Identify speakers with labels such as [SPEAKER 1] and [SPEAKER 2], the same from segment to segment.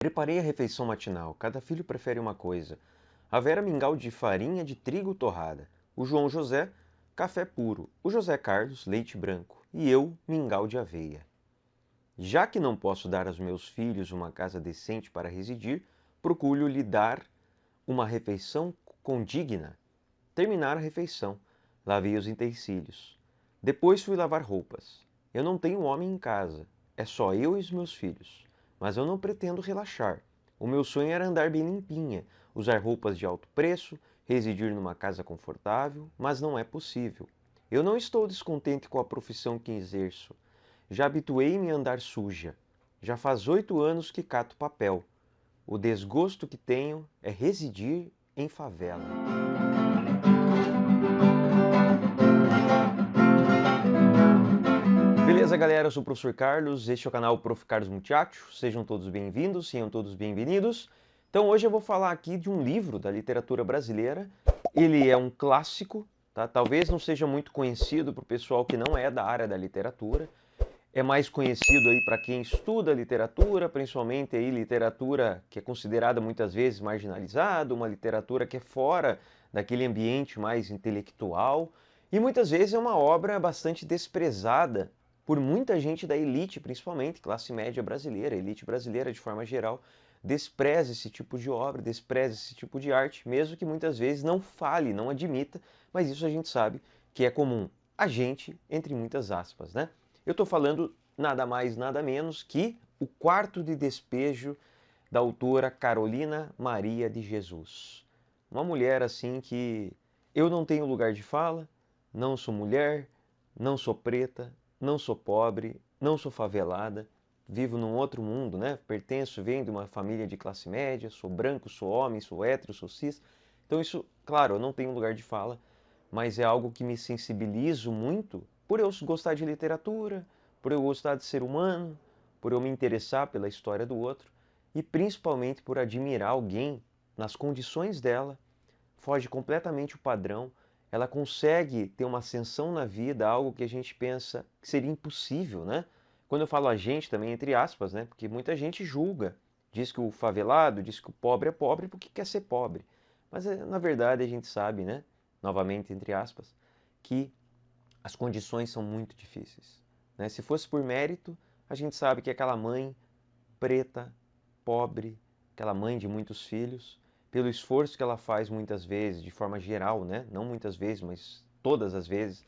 [SPEAKER 1] Preparei a refeição matinal, cada filho prefere uma coisa. A Vera mingau de farinha de trigo torrada. O João José, café puro. O José Carlos, leite branco. E eu, mingau de aveia. Já que não posso dar aos meus filhos uma casa decente para residir, procuro lhe dar uma refeição condigna. Terminar a refeição. Lavei os utensílios. Depois fui lavar roupas. Eu não tenho homem em casa. É só eu e os meus filhos. Mas eu não pretendo relaxar. O meu sonho era andar bem limpinha, usar roupas de alto preço, residir numa casa confortável, mas não é possível. Eu não estou descontente com a profissão que exerço. Já habituei-me a andar suja. Já faz 8 anos que cato papel. O desgosto que tenho é residir em favela. Beleza, galera? Eu sou o professor Carlos, este é o canal Prof. Carlos Muchacho. Sejam todos bem-vindos, sejam todos bem-vindos. Então hoje eu vou falar aqui de um livro da literatura brasileira. Ele é um clássico, tá? Talvez não seja muito conhecido para o pessoal que não é da área da literatura. É mais conhecido aí para quem estuda literatura, principalmente aí literatura que é considerada muitas vezes marginalizada, uma literatura que é fora daquele ambiente mais intelectual. E muitas vezes é uma obra bastante desprezada por muita gente da elite, principalmente classe média brasileira, elite brasileira de forma geral, despreza esse tipo de obra, despreza esse tipo de arte, mesmo que muitas vezes não fale, não admita, mas isso a gente sabe que é comum. A gente, entre muitas aspas, né? Eu estou falando nada mais, nada menos que O Quarto de Despejo, da autora Carolina Maria de Jesus. Uma mulher assim que eu não tenho lugar de fala, não sou mulher, não sou preta, não sou pobre, não sou favelada, vivo num outro mundo, né? Pertenço, venho de uma família de classe média, sou branco, sou homem, sou hétero, sou cis. Então isso, claro, eu não tenho lugar de fala, mas é algo que me sensibilizo muito por eu gostar de literatura, por eu gostar de ser humano, por eu me interessar pela história do outro e principalmente por admirar alguém nas condições dela, foge completamente o padrão, ela consegue ter uma ascensão na vida, algo que a gente pensa que seria impossível, né? Quando eu falo a gente também entre aspas, né? Porque muita gente julga, diz que o favelado, diz que o pobre é pobre porque quer ser pobre. Mas na verdade a gente sabe, né? Novamente entre aspas, que as condições são muito difíceis, né? Se fosse por mérito, a gente sabe que aquela mãe preta, pobre, aquela mãe de muitos filhos, pelo esforço que ela faz muitas vezes, de forma geral, né? Não muitas vezes, mas todas as vezes,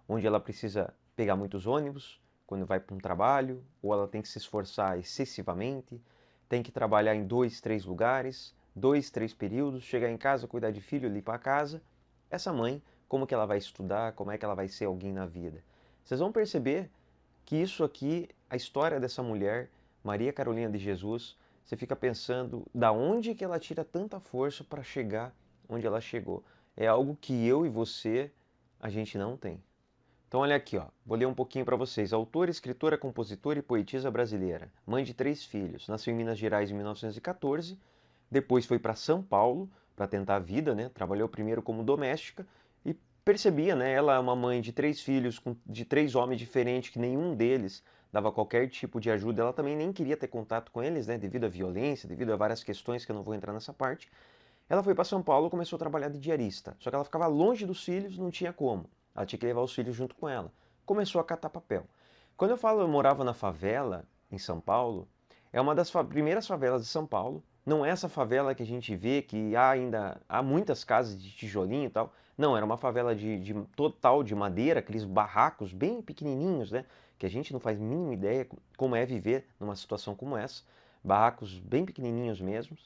[SPEAKER 1] onde ela precisa pegar muitos ônibus quando vai para um trabalho, ou ela tem que se esforçar excessivamente, tem que trabalhar em 2, 3 lugares, 2, 3 períodos, chegar em casa, cuidar de filho, limpar a casa. Essa mãe, como que ela vai estudar, como é que ela vai ser alguém na vida? Vocês vão perceber que isso aqui, a história dessa mulher, Maria Carolina de Jesus, você fica pensando da onde que ela tira tanta força para chegar onde ela chegou. É algo que eu e você, a gente não tem. Então olha aqui, ó. Vou ler um pouquinho para vocês. Autora, escritora, compositora e poetisa brasileira. Mãe de 3 filhos. Nasceu em Minas Gerais em 1914. Depois foi para São Paulo para tentar a vida, né? Trabalhou primeiro como doméstica e percebia, né? Ela é uma mãe de 3 filhos, de 3 homens diferentes, que nenhum deles dava qualquer tipo de ajuda. Ela também nem queria ter contato com eles, né? Devido à violência, devido a várias questões que eu não vou entrar nessa parte. Ela foi para São Paulo e começou a trabalhar de diarista. Só que ela ficava longe dos filhos, não tinha como. Ela tinha que levar os filhos junto com ela. Começou a catar papel. Quando eu falo eu morava na favela, em São Paulo, é uma das primeiras favelas de São Paulo. Não é essa favela que a gente vê que ainda há muitas casas de tijolinho e tal. Não, era uma favela de total de madeira, aqueles barracos bem pequenininhos, né? Que a gente não faz a mínima ideia como é viver numa situação como essa. Barracos bem pequenininhos mesmo.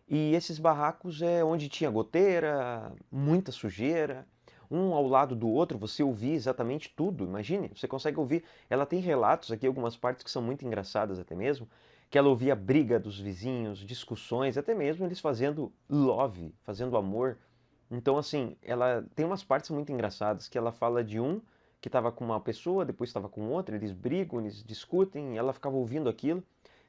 [SPEAKER 1] E esses barracos é onde tinha goteira, muita sujeira, um ao lado do outro, você ouvia exatamente tudo. Imagine, você consegue ouvir. Ela tem relatos aqui, algumas partes que são muito engraçadas até mesmo, que ela ouvia a briga dos vizinhos, discussões, até mesmo eles fazendo love, fazendo amor. Então, assim, ela tem umas partes muito engraçadas que ela fala de um que estava com uma pessoa, depois estava com outra, eles brigam, eles discutem, e ela ficava ouvindo aquilo.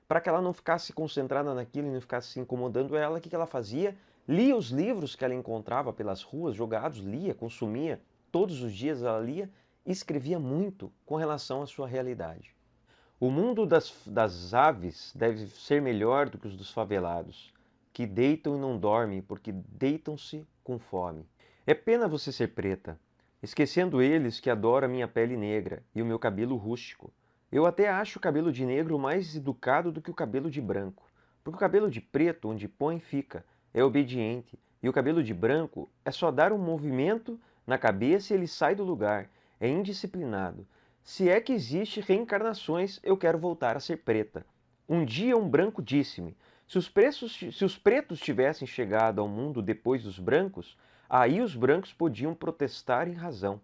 [SPEAKER 1] Para que ela não ficasse concentrada naquilo e não ficasse se incomodando ela, o que ela fazia? Lia os livros que ela encontrava pelas ruas jogados, lia, consumia, todos os dias ela lia e escrevia muito com relação à sua realidade. O mundo das aves deve ser melhor do que os dos favelados, que deitam e não dormem, porque deitam-se com fome. É pena você ser preta, esquecendo eles que adoram a minha pele negra e o meu cabelo rústico. Eu até acho o cabelo de negro mais educado do que o cabelo de branco, porque o cabelo de preto, onde põe, fica, é obediente, e o cabelo de branco é só dar um movimento na cabeça e ele sai do lugar, é indisciplinado. Se é que existe reencarnações, eu quero voltar a ser preta. Um dia um branco disse-me: se os pretos tivessem chegado ao mundo depois dos brancos, aí os brancos podiam protestar em razão.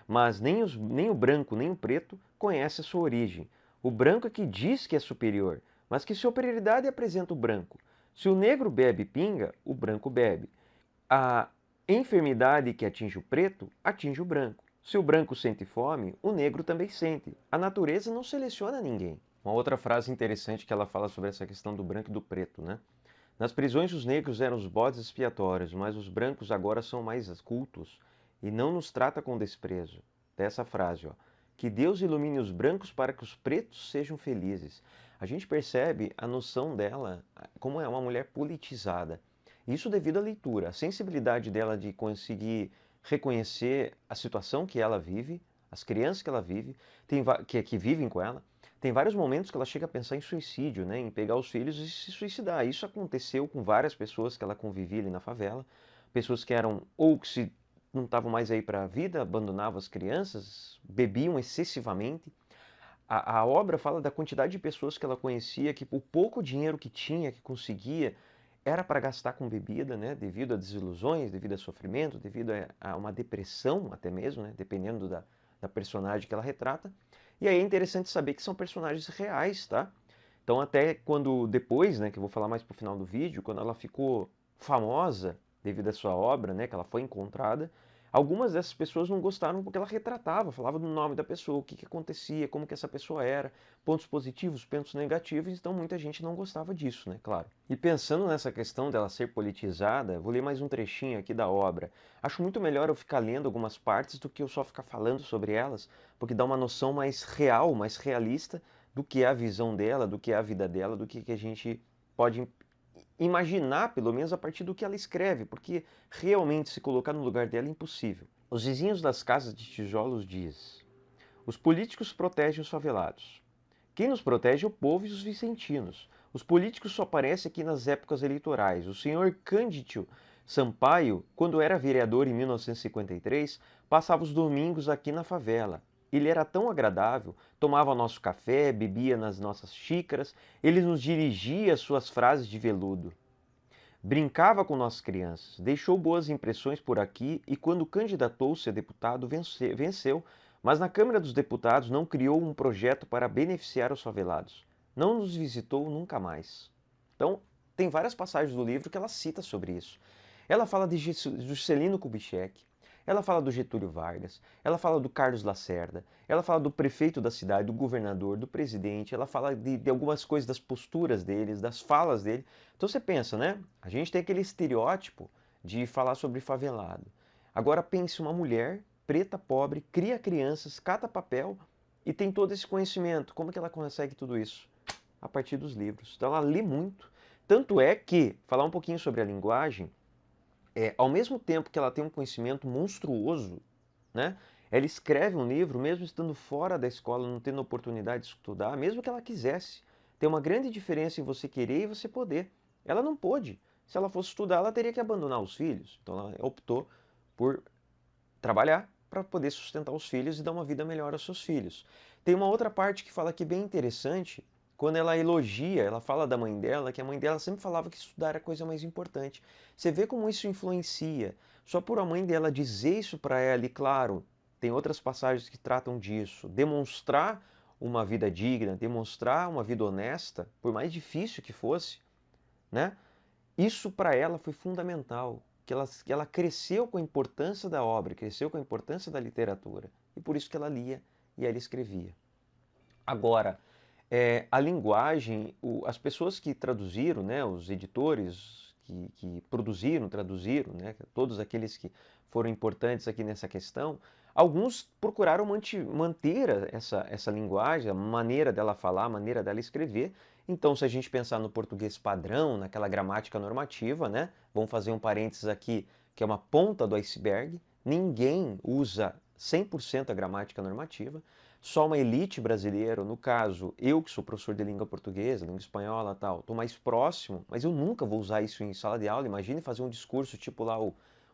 [SPEAKER 1] Mas nem o branco nem o preto conhece a sua origem. O branco é que diz que é superior, mas que superioridade apresenta o branco? Se o negro bebe pinga, o branco bebe. A enfermidade que atinge o preto, atinge o branco. Se o branco sente fome, o negro também sente. A natureza não seleciona ninguém. Uma outra frase interessante que ela fala sobre essa questão do branco e do preto, né? Nas prisões os negros eram os bodes expiatórios, mas os brancos agora são mais cultos e não nos trata com desprezo. Dessa frase, ó. Que Deus ilumine os brancos para que os pretos sejam felizes. A gente percebe a noção dela como é uma mulher politizada. Isso devido à leitura, a sensibilidade dela de conseguir reconhecer a situação que ela vive, as crianças que ela vive, que vivem com ela. Tem vários momentos que ela chega a pensar em suicídio, né, em pegar os filhos e se suicidar. Isso aconteceu com várias pessoas que ela convivia ali na favela, pessoas que eram ou que se não estavam mais aí para a vida, abandonavam as crianças, bebiam excessivamente. A obra fala da quantidade de pessoas que ela conhecia, que o pouco dinheiro que tinha, que conseguia, era para gastar com bebida, né? Devido a desilusões, devido a sofrimento, devido a uma depressão até mesmo, né? Dependendo da personagem que ela retrata. E aí é interessante saber que são personagens reais, tá? Então até quando depois, né, que eu vou falar mais pro final do vídeo, quando ela ficou famosa devido à sua obra, né, que ela foi encontrada, algumas dessas pessoas não gostaram porque ela retratava, falava do nome da pessoa, o que acontecia, como que essa pessoa era, pontos positivos, pontos negativos, então muita gente não gostava disso, né, claro. E pensando nessa questão dela ser politizada, vou ler mais um trechinho aqui da obra. Acho muito melhor eu ficar lendo algumas partes do que eu só ficar falando sobre elas, porque dá uma noção mais real, mais realista do que é a visão dela, do que é a vida dela, do que a gente pode imaginar, pelo menos a partir do que ela escreve, porque realmente se colocar no lugar dela é impossível. Os vizinhos das casas de tijolos diz: os políticos protegem os favelados. Quem nos protege é o povo e os vicentinos. Os políticos só aparecem aqui nas épocas eleitorais. O senhor Cândido Sampaio, quando era vereador em 1953, passava os domingos aqui na favela. Ele era tão agradável, tomava nosso café, bebia nas nossas xícaras, ele nos dirigia suas frases de veludo. Brincava com nossas crianças, deixou boas impressões por aqui e, quando candidatou-se a deputado, venceu, mas na Câmara dos Deputados não criou um projeto para beneficiar os favelados. Não nos visitou nunca mais. Então, tem várias passagens do livro que ela cita sobre isso. Ela fala de Juscelino Kubitschek, ela fala do Getúlio Vargas, ela fala do Carlos Lacerda, ela fala do prefeito da cidade, do governador, do presidente, ela fala de algumas coisas das posturas deles, das falas dele. Então você pensa, né? A gente tem aquele estereótipo de falar sobre favelado. Agora pense uma mulher preta, pobre, cria crianças, cata papel e tem todo esse conhecimento. Como é que ela consegue tudo isso? A partir dos livros. Então ela lê muito. Tanto é que, falar um pouquinho sobre a linguagem, ao mesmo tempo que ela tem um conhecimento monstruoso, né, ela escreve um livro, mesmo estando fora da escola, não tendo oportunidade de estudar, mesmo que ela quisesse. Tem uma grande diferença em você querer e você poder. Ela não pôde. Se ela fosse estudar, ela teria que abandonar os filhos. Então ela optou por trabalhar para poder sustentar os filhos e dar uma vida melhor aos seus filhos. Tem uma outra parte que fala aqui bem interessante, quando ela elogia, ela fala da mãe dela, que a mãe dela sempre falava que estudar era a coisa mais importante. Você vê como isso influencia. Só por a mãe dela dizer isso para ela, e claro, tem outras passagens que tratam disso, demonstrar uma vida digna, demonstrar uma vida honesta, por mais difícil que fosse, né? Isso para ela foi fundamental, que ela cresceu com a importância da obra, cresceu com a importância da literatura, e por isso que ela lia e ela escrevia. Agora, a linguagem, as pessoas que traduziram, né, os editores que produziram, traduziram, né, todos aqueles que foram importantes aqui nessa questão, Alguns procuraram manter essa linguagem, a maneira dela falar, a maneira dela escrever. Então, se a gente pensar no português padrão, naquela gramática normativa, né? Vamos fazer um parênteses aqui, que é uma ponta do iceberg. Ninguém usa 100% a gramática normativa. Só uma elite brasileira, no caso, eu que sou professor de língua portuguesa, língua espanhola e tal, estou mais próximo, mas eu nunca vou usar isso em sala de aula. Imagine fazer um discurso tipo lá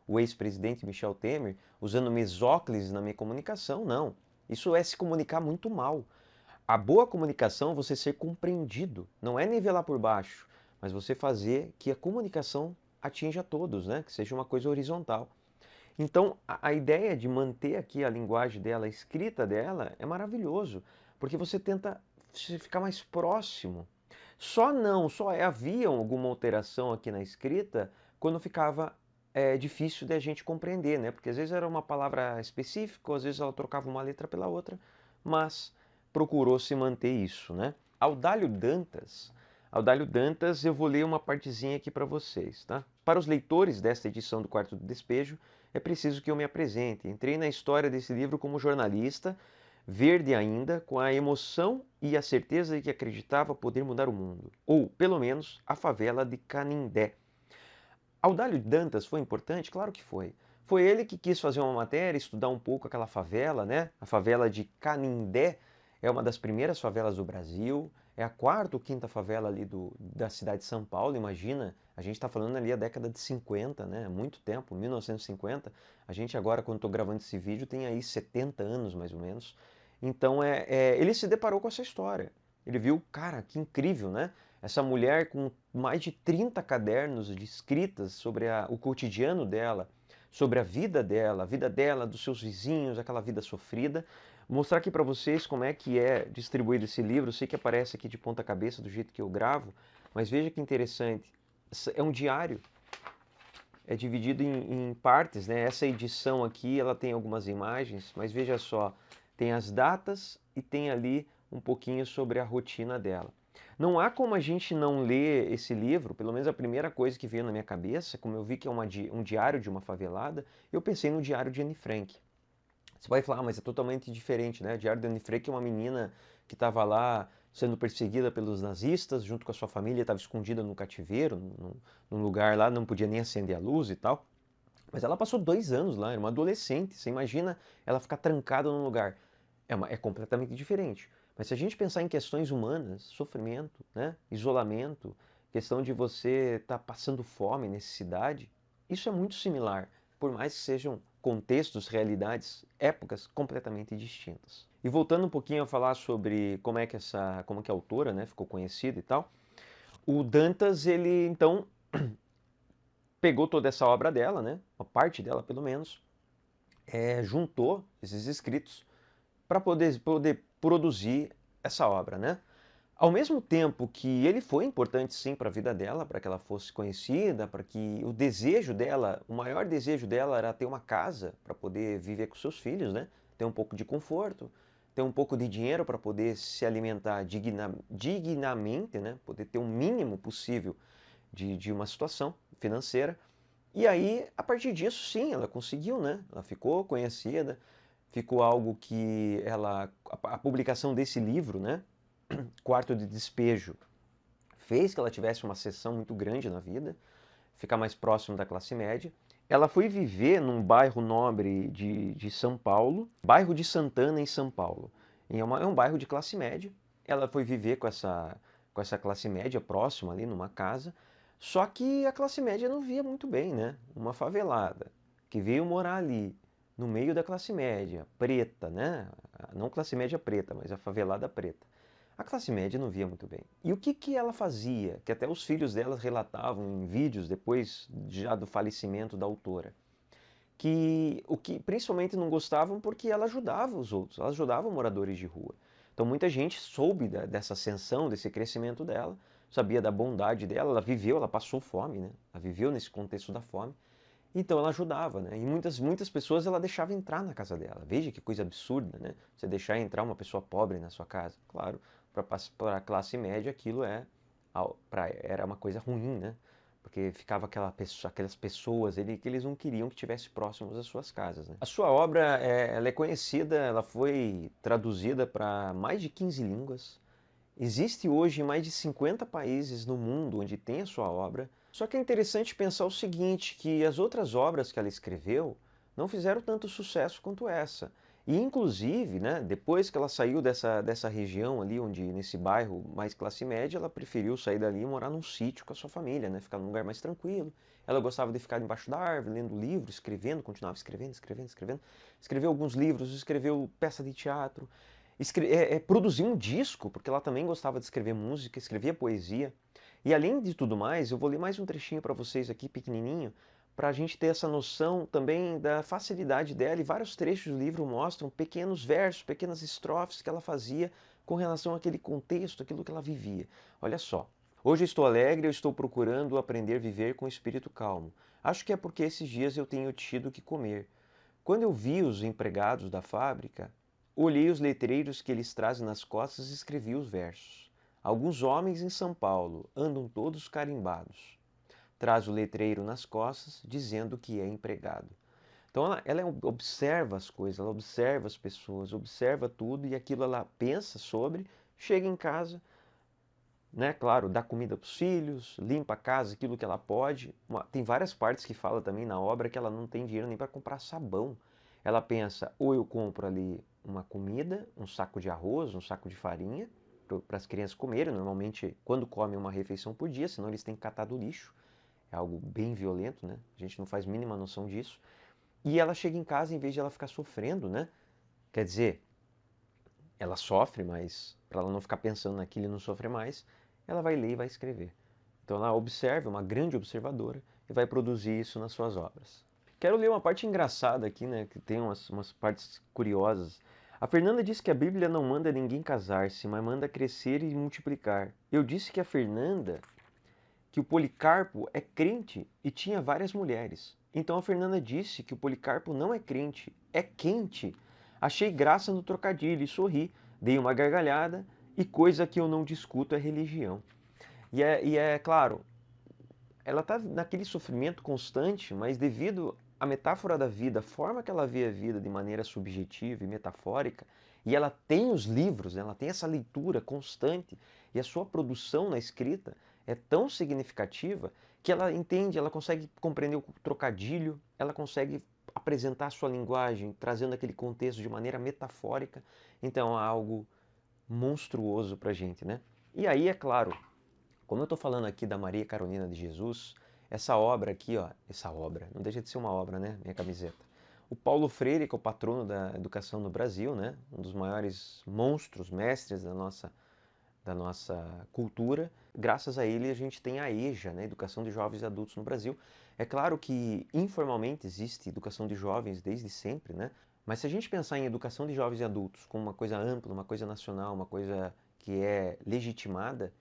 [SPEAKER 1] o ex-presidente Michel Temer, usando mesóclise na minha comunicação, não. Isso é se comunicar muito mal. A boa comunicação é você ser compreendido, não é nivelar por baixo, mas você fazer que a comunicação atinja todos, né? Que seja uma coisa horizontal. Então, a ideia de manter aqui a linguagem dela, a escrita dela, é maravilhoso, porque você tenta ficar mais próximo. Havia alguma alteração aqui na escrita quando ficava difícil de a gente compreender, né? Porque às vezes era uma palavra específica, ou às vezes ela trocava uma letra pela outra, mas procurou se manter isso, né? Audálio Dantas, eu vou ler uma partezinha aqui para vocês, tá? Para os leitores desta edição do Quarto do Despejo, é preciso que eu me apresente. Entrei na história desse livro como jornalista, verde ainda, com a emoção e a certeza de que acreditava poder mudar o mundo. Ou, pelo menos, a favela de Canindé. Audálio Dantas foi importante? Claro que foi. Foi ele que quis fazer uma matéria, estudar um pouco aquela favela, né? A favela de Canindé é uma das primeiras favelas do Brasil, é a quarta ou quinta favela ali da cidade de São Paulo, imagina. A gente está falando ali a década de 50, né? Muito tempo, 1950. A gente agora, quando estou gravando esse vídeo, tem aí 70 anos mais ou menos. Então, ele se deparou com essa história. Ele viu, cara, que incrível, né? Essa mulher com mais de 30 cadernos de escritas sobre o cotidiano dela, sobre a vida dela, dos seus vizinhos, aquela vida sofrida. Vou mostrar aqui para vocês como é que é distribuído esse livro. Eu sei que aparece aqui de ponta cabeça do jeito que eu gravo, mas veja que interessante. É um diário, é dividido em partes, né? Essa edição aqui, ela tem algumas imagens, mas veja só, tem as datas e tem ali um pouquinho sobre a rotina dela. Não há como a gente não ler esse livro, pelo menos a primeira coisa que veio na minha cabeça, como eu vi que é um diário de uma favelada, eu pensei no diário de Anne Frank. Você vai falar, mas é totalmente diferente, né? O diário de Anne Frank é uma menina que estava lá sendo perseguida pelos nazistas, junto com a sua família, estava escondida no cativeiro, num lugar lá, não podia nem acender a luz e tal. Mas ela passou 2 anos lá, era uma adolescente. Você imagina ela ficar trancada num lugar. É completamente diferente. Mas se a gente pensar em questões humanas, sofrimento, né? Isolamento, questão de você estar passando fome, necessidade, isso é muito similar, por mais que sejam contextos, realidades, épocas completamente distintas. E voltando um pouquinho a falar sobre como que a autora, né, ficou conhecida e tal, o Dantas, ele então pegou toda essa obra dela, né, uma parte dela pelo menos, juntou esses escritos para poder produzir essa obra, né? Ao mesmo tempo que ele foi importante sim para a vida dela, para que ela fosse conhecida, para que o desejo dela, o maior desejo dela era ter uma casa para poder viver com seus filhos, né? Ter um pouco de conforto, ter um pouco de dinheiro para poder se alimentar dignamente, né? Poder ter o mínimo possível de uma situação financeira. E aí, a partir disso, sim, ela conseguiu, né? Ela ficou conhecida, ficou algo que a publicação desse livro, né? Quarto de Despejo, fez que ela tivesse uma ascensão muito grande na vida, ficar mais próximo da classe média. Ela foi viver num bairro nobre de São Paulo, bairro de Santana, em São Paulo. É um bairro de classe média. Ela foi viver com essa classe média próxima ali numa casa, só que a classe média não via muito bem, né? Uma favelada que veio morar ali, no meio da classe média, preta, né? Não classe média preta, mas a favelada preta. A classe média não via muito bem. E o que que ela fazia? Que até os filhos delas relatavam em vídeos depois já do falecimento da autora. Que o que principalmente não gostavam porque ela ajudava os outros, ela ajudava moradores de rua. Então muita gente soube dessa ascensão, desse crescimento dela, sabia da bondade dela, ela viveu, ela passou fome, né? Ela viveu nesse contexto da fome. Então ela ajudava, né? E muitas pessoas ela deixava entrar na casa dela. Veja que coisa absurda, né? Você deixar entrar uma pessoa pobre na sua casa. Claro, para a classe média aquilo era uma coisa ruim, né? porque ficava aquelas pessoas ali que eles não queriam que tivesse próximos às suas casas, né? A sua obra ela é conhecida, ela foi traduzida para mais de 15 línguas. Existe hoje em mais de 50 países no mundo onde tem a sua obra. Só que é interessante pensar o seguinte, que as outras obras que ela escreveu não fizeram tanto sucesso quanto essa. E inclusive, né, depois que ela saiu dessa região ali, onde nesse bairro mais classe média, ela preferiu sair dali e morar num sítio com a sua família, né, ficar num lugar mais tranquilo. Ela gostava de ficar embaixo da árvore, lendo livro, escrevendo, continuava escrevendo, escrevendo, escrevendo. Escreveu alguns livros, escreveu peça de teatro, produziu um disco, porque ela também gostava de escrever música, escrevia poesia. E além de tudo mais, eu vou ler mais um trechinho para vocês aqui, pequenininho, para a gente ter essa noção também da facilidade dela. E vários trechos do livro mostram pequenos versos, pequenas estrofes que ela fazia com relação àquele contexto, aquilo que ela vivia. Olha só. Hoje estou alegre, eu estou procurando aprender a viver com espírito calmo. Acho que é porque esses dias eu tenho tido que comer. Quando eu vi os empregados da fábrica, olhei os letreiros que eles trazem nas costas e escrevi os versos. Alguns homens em São Paulo andam todos carimbados. Traz o letreiro nas costas dizendo que é empregado. Então ela observa as coisas, ela observa as pessoas, observa tudo e aquilo ela pensa sobre, chega em casa, né? Claro, dá comida para os filhos, limpa a casa, aquilo que ela pode. Tem várias partes que fala também na obra que ela não tem dinheiro nem para comprar sabão. Ela pensa, ou eu compro ali uma comida, um saco de arroz, um saco de farinha, para as crianças comerem, normalmente quando comem uma refeição por dia, senão eles têm que catar do lixo. É algo bem violento, né? A gente não faz mínima noção disso. E ela chega em casa, em vez de ela ficar sofrendo, né? Quer dizer, ela sofre, mas para ela não ficar pensando naquilo e não sofrer mais, ela vai ler e vai escrever. Então ela observa, é uma grande observadora, e vai produzir isso nas suas obras. Quero ler uma parte engraçada aqui, né, que tem umas partes curiosas. A Fernanda disse que a Bíblia não manda ninguém casar-se, mas manda crescer e multiplicar. Eu disse que a Fernanda, que o Policarpo é crente e tinha várias mulheres. Então a Fernanda disse que o Policarpo não é crente, é quente. Achei graça no trocadilho e sorri, dei uma gargalhada e coisa que eu não discuto é religião. E é claro, ela está naquele sofrimento constante, mas devido à metáfora da vida, a forma que ela vê a vida de maneira subjetiva e metafórica, e ela tem os livros, né, ela tem essa leitura constante, e a sua produção na escrita é tão significativa que ela entende, ela consegue compreender o trocadilho, ela consegue apresentar a sua linguagem, trazendo aquele contexto de maneira metafórica. Então é algo monstruoso para a gente, né? E aí, é claro, como eu estou falando aqui da Maria Carolina de Jesus, essa obra aqui, ó, essa obra, não deixa de ser uma obra, né? Minha camiseta. O Paulo Freire, que é o patrono da educação no Brasil, né? Um dos maiores monstros, mestres da nossa cultura. Graças a ele a gente tem a EJA, né? Educação de Jovens e Adultos no Brasil. É claro que informalmente existe educação de jovens desde sempre, né? Mas se a gente pensar em educação de jovens e adultos como uma coisa ampla, uma coisa nacional, uma coisa que é legitimada,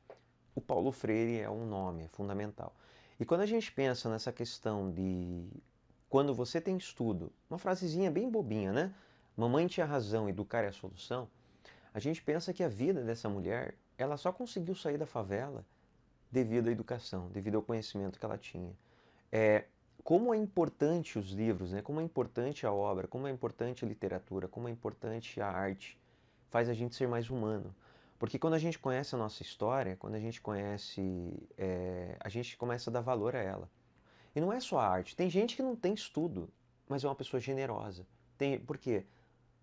[SPEAKER 1] o Paulo Freire é um nome, é fundamental. E quando a gente pensa nessa questão de quando você tem estudo, uma frasezinha bem bobinha, né? Mamãe tinha razão, educar é a solução. A gente pensa que a vida dessa mulher, ela só conseguiu sair da favela devido à educação, devido ao conhecimento que ela tinha. Como é importante os livros, né? Como é importante a obra, como é importante a literatura, como é importante a arte, faz a gente ser mais humano. Porque quando a gente conhece a nossa história, quando a gente conhece, a gente começa a dar valor a ela. E não é só a arte. Tem gente que não tem estudo, mas é uma pessoa generosa. Por quê?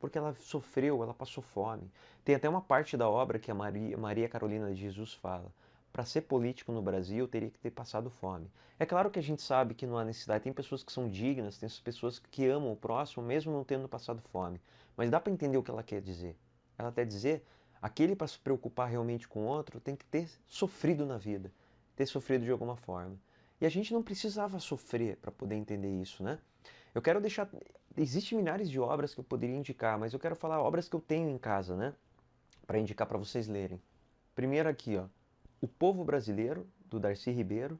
[SPEAKER 1] Porque ela sofreu, ela passou fome. Tem até uma parte da obra que a Maria Carolina de Jesus fala. Para ser político no Brasil, eu teria que ter passado fome. É claro que a gente sabe que não há necessidade. Tem pessoas que são dignas, tem pessoas que amam o próximo, mesmo não tendo passado fome. Mas dá para entender o que ela quer dizer. Ela quer dizer, aquele para se preocupar realmente com o outro tem que ter sofrido na vida, ter sofrido de alguma forma. E a gente não precisava sofrer para poder entender isso, né? Eu quero deixar. Existem milhares de obras que eu poderia indicar, mas eu quero falar obras que eu tenho em casa, né? Para indicar para vocês lerem. Primeiro aqui, ó. O Povo Brasileiro, do Darcy Ribeiro.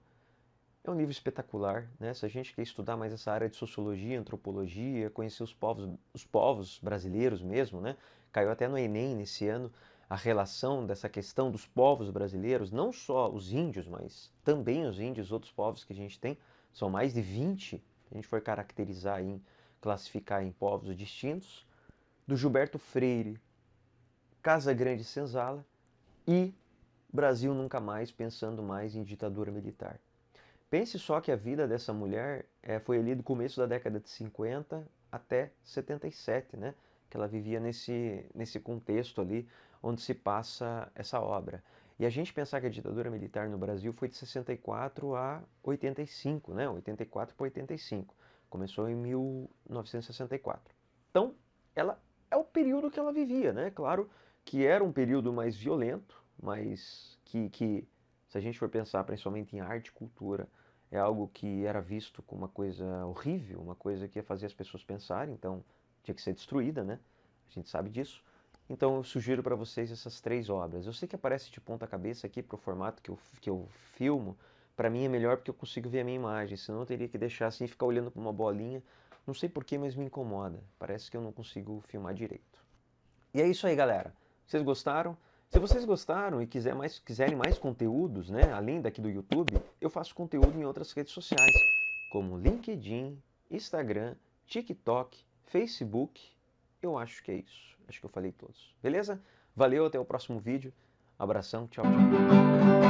[SPEAKER 1] É um livro espetacular, né? Se a gente quer estudar mais essa área de sociologia, antropologia, conhecer os povos brasileiros mesmo, né? Caiu até no Enem nesse ano. a relação dessa questão dos povos brasileiros, não só os índios, mas também os índios, outros povos que a gente tem, são mais de 20, se a gente for caracterizar e classificar em povos distintos, do Gilberto Freire, Casa Grande Senzala e Brasil Nunca Mais, pensando mais em ditadura militar. Pense só que a vida dessa mulher foi ali do começo da década de 50 até 77, né? Que ela vivia nesse contexto ali onde se passa essa obra. E a gente pensar que a ditadura militar no Brasil foi de 64 a 85, né? 84 para 85. Começou em 1964. Então, ela é o período que ela vivia, né? Claro que era um período mais violento, mas que se a gente for pensar principalmente em arte e cultura, é algo que era visto como uma coisa horrível, uma coisa que ia fazer as pessoas pensarem, então tinha que ser destruída, né? A gente sabe disso. Então eu sugiro para vocês essas 3 obras. Eu sei que aparece de ponta cabeça aqui para o formato que eu filmo. Para mim é melhor porque eu consigo ver a minha imagem, senão eu teria que deixar assim e ficar olhando para uma bolinha. Não sei porquê, mas me incomoda. Parece que eu não consigo filmar direito. E é isso aí, galera. Vocês gostaram? Se vocês gostaram e quiserem mais conteúdos, né, além daqui do YouTube, eu faço conteúdo em outras redes sociais, como LinkedIn, Instagram, TikTok, Facebook. Eu acho que é isso. Acho que eu falei todos. Beleza? Valeu, até o próximo vídeo. Abração, tchau, tchau.